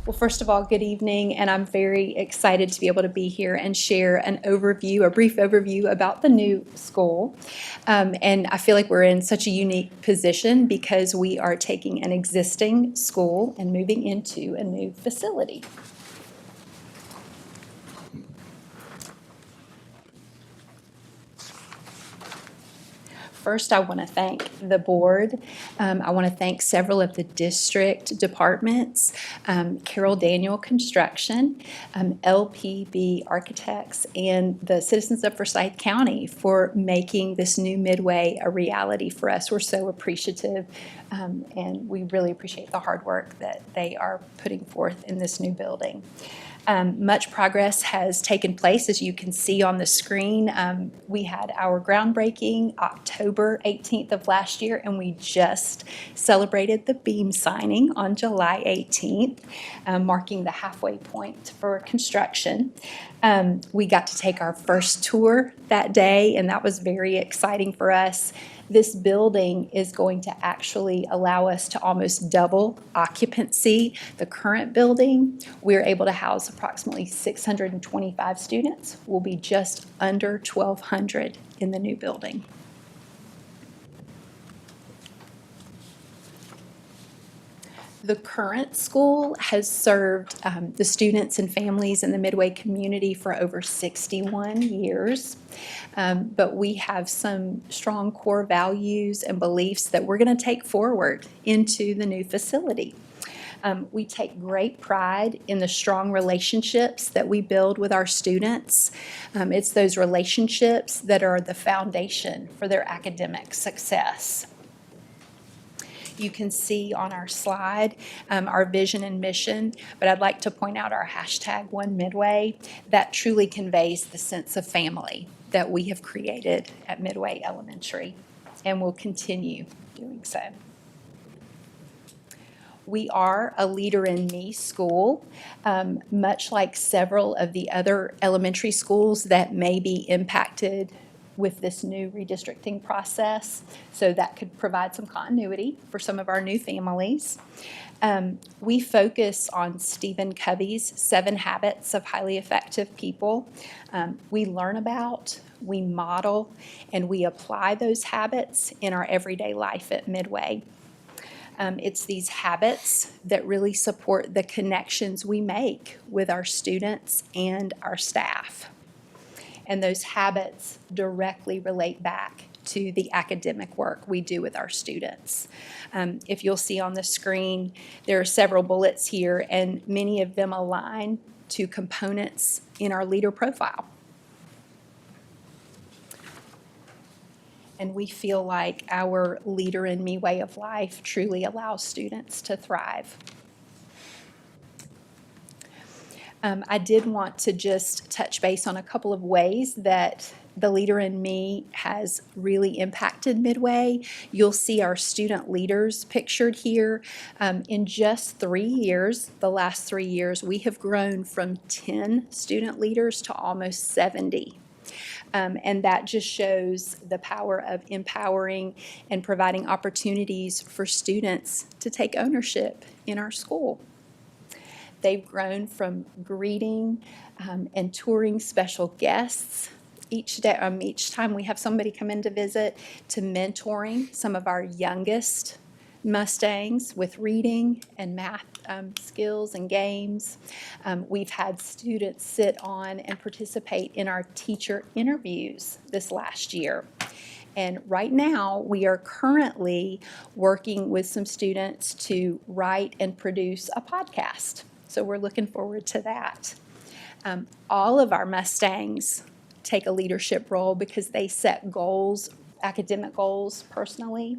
Well, first of all, good evening, and I'm very excited to be able to be here and share a brief overview about the new school. And I feel like we're in such a unique position because we are taking an existing school and moving into a new facility. First, I want to thank the board. I want to thank several of the district departments, Carroll Daniel Construction, LPB Architects, and the citizens of Forsyth County for making this new Midway a reality for us. We're so appreciative, and we really appreciate the hard work that they are putting forth in this new building. Much progress has taken place, as you can see on the screen. We had our groundbreaking October 18th of last year, and we just celebrated the beam signing on July 18th, marking the halfway point for construction. We got to take our first tour that day, and that was very exciting for us. This building is going to actually allow us to almost double occupancy. The current building, we're able to house approximately 625 students. We'll be just under 1,200 in the new building. The current school has served the students and families in the Midway community for over 61 years. But we have some strong core values and beliefs that we're going to take forward into the new facility. We take great pride in the strong relationships that we build with our students. It's those relationships that are the foundation for their academic success. You can see on our slide our vision and mission, but I'd like to point out our hashtag #OneMidway. That truly conveys the sense of family that we have created at Midway Elementary, and will continue doing so. We are a Leader in Me school, much like several of the other elementary schools that may be impacted with this new redistricting process, so that could provide some continuity for some of our new families. We focus on Stephen Covey's 7 Habits of Highly Effective People. We learn about, we model, and we apply those habits in our everyday life at Midway. It's these habits that really support the connections we make with our students and our staff. And those habits directly relate back to the academic work we do with our students. If you'll see on the screen, there are several bullets here, and many of them align to components in our leader profile. And we feel like our Leader in Me way of life truly allows students to thrive. I did want to just touch base on a couple of ways that the Leader in Me has really impacted Midway. You'll see our student leaders pictured here. In just 3 years, the last 3 years, we have grown from 10 student leaders to almost 70. And that just shows the power of empowering and providing opportunities for students to take ownership in our school. They've grown from greeting and touring special guests each day, each time we have somebody come in to visit, to mentoring some of our youngest Mustangs with reading and math skills and games. We've had students sit on and participate in our teacher interviews this last year. And right now, we are currently working with some students to write and produce a podcast. So we're looking forward to that. All of our Mustangs take a leadership role because they set goals, academic goals personally.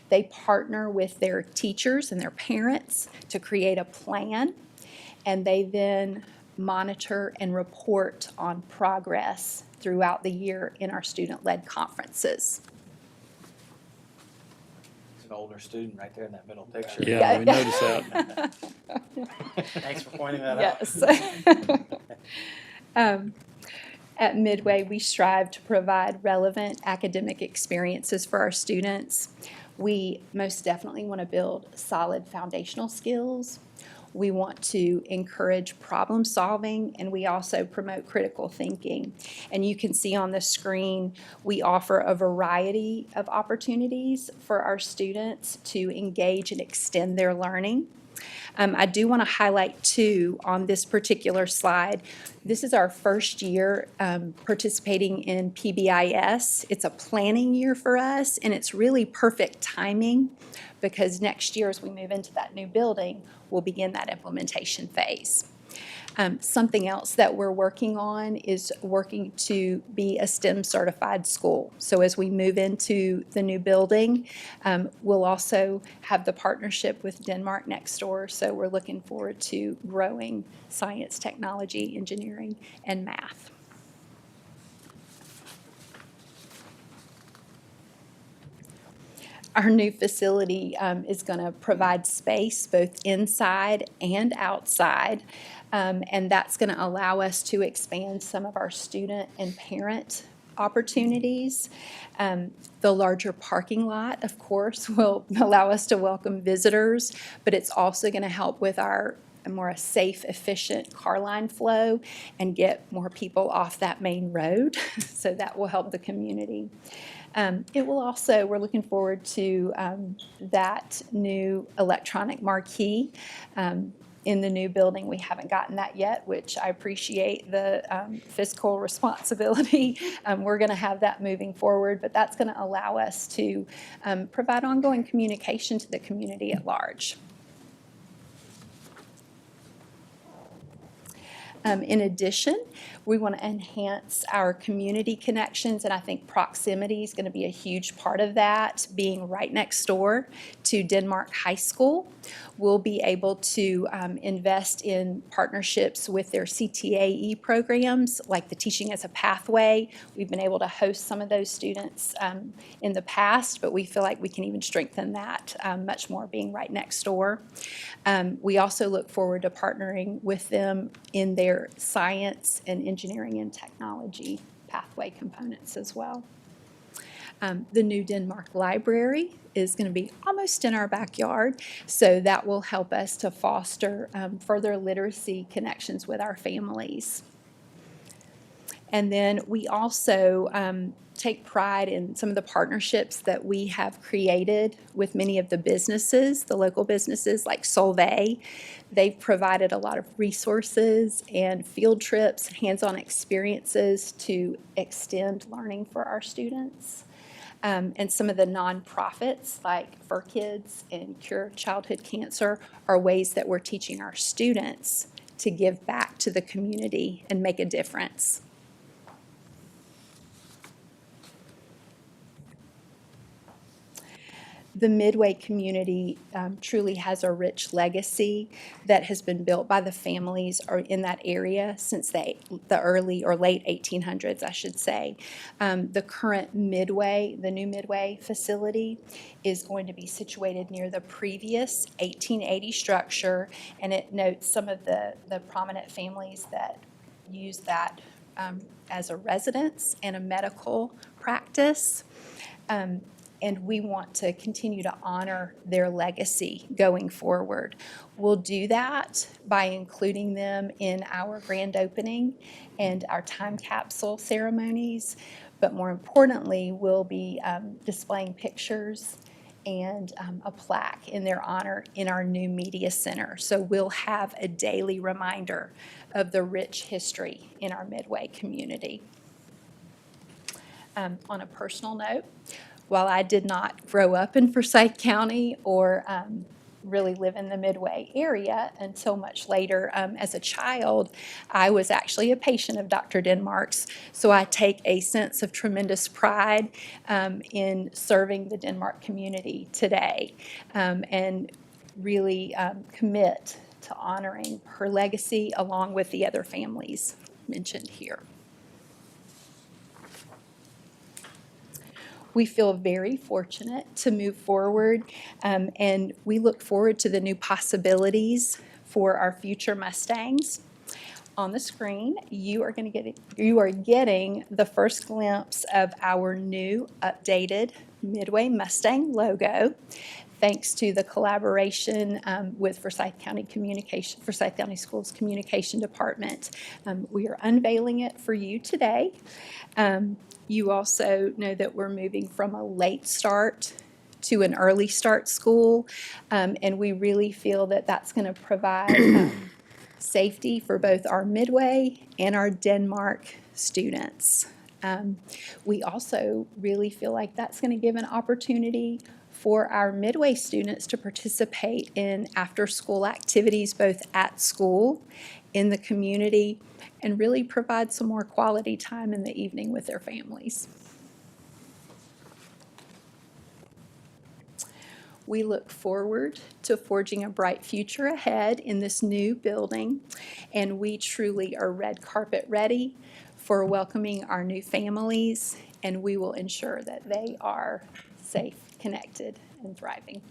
They partner with their teachers and their parents to create a plan, and they then monitor and report on progress throughout the year in our student-led conferences. An older student right there in that middle picture. Yeah, we noticed that. Thanks for pointing that out. Yes. At Midway, we strive to provide relevant academic experiences for our students. We most definitely want to build solid foundational skills. We want to encourage problem solving, and we also promote critical thinking. And you can see on the screen, we offer a variety of opportunities for our students to engage and extend their learning. I do want to highlight two on this particular slide. This is our first year participating in PBIS. It's a planning year for us, and it's really perfect timing because next year, as we move into that new building, we'll begin that implementation phase. Something else that we're working on is working to be a STEM certified school. So as we move into the new building, we'll also have the partnership with Denmark next door. So we're looking forward to growing science, technology, engineering, and math. Our new facility is going to provide space both inside and outside. And that's going to allow us to expand some of our student and parent opportunities. The larger parking lot, of course, will allow us to welcome visitors, but it's also going to help with our more safe, efficient car line flow and get more people off that main road. So that will help the community. It will also, we're looking forward to that new electronic marquee in the new building. We haven't gotten that yet, which I appreciate the fiscal responsibility. We're going to have that moving forward, but that's going to allow us to provide ongoing communication to the community at large. In addition, we want to enhance our community connections, and I think proximity is going to be a huge part of that, being right next door to Denmark High School. We'll be able to invest in partnerships with their CTAE programs, like the Teaching as a Pathway. We've been able to host some of those students in the past, but we feel like we can even strengthen that much more being right next door. We also look forward to partnering with them in their science and engineering and technology pathway components as well. The new Denmark Library is going to be almost in our backyard, so that will help us to foster further literacy connections with our families. And then we also take pride in some of the partnerships that we have created with many of the businesses, the local businesses like Solvay. They've provided a lot of resources and field trips, hands-on experiences to extend learning for our students. And some of the nonprofits like For Kids and Cure Childhood Cancer are ways that we're teaching our students to give back to the community and make a difference. The Midway community truly has a rich legacy that has been built by the families or in that area since the early or late 1800s, I should say. The current Midway, the new Midway facility, is going to be situated near the previous 1880 structure, and it notes some of the prominent families that use that as a residence and a medical practice. And we want to continue to honor their legacy going forward. We'll do that by including them in our grand opening and our time capsule ceremonies, but more importantly, we'll be displaying pictures and a plaque in their honor in our new media center. So we'll have a daily reminder of the rich history in our Midway community. On a personal note, while I did not grow up in Forsyth County or really live in the Midway area until much later, as a child, I was actually a patient of Dr. Denmark's, so I take a sense of tremendous pride in serving the Denmark community today, and really commit to honoring her legacy along with the other families mentioned here. We feel very fortunate to move forward, and we look forward to the new possibilities for our future Mustangs. On the screen, you are getting the first glimpse of our new updated Midway Mustang logo. Thanks to the collaboration with Forsyth County Schools Communication Department. We are unveiling it for you today. You also know that we're moving from a late start to an early start school, and we really feel that that's going to provide safety for both our Midway and our Denmark students. We also really feel like that's going to give an opportunity for our Midway students to participate in after-school activities both at school, in the community, and really provide some more quality time in the evening with their families. We look forward to forging a bright future ahead in this new building, and we truly are red carpet ready for welcoming our new families, and we will ensure that they are safe, connected, and thriving.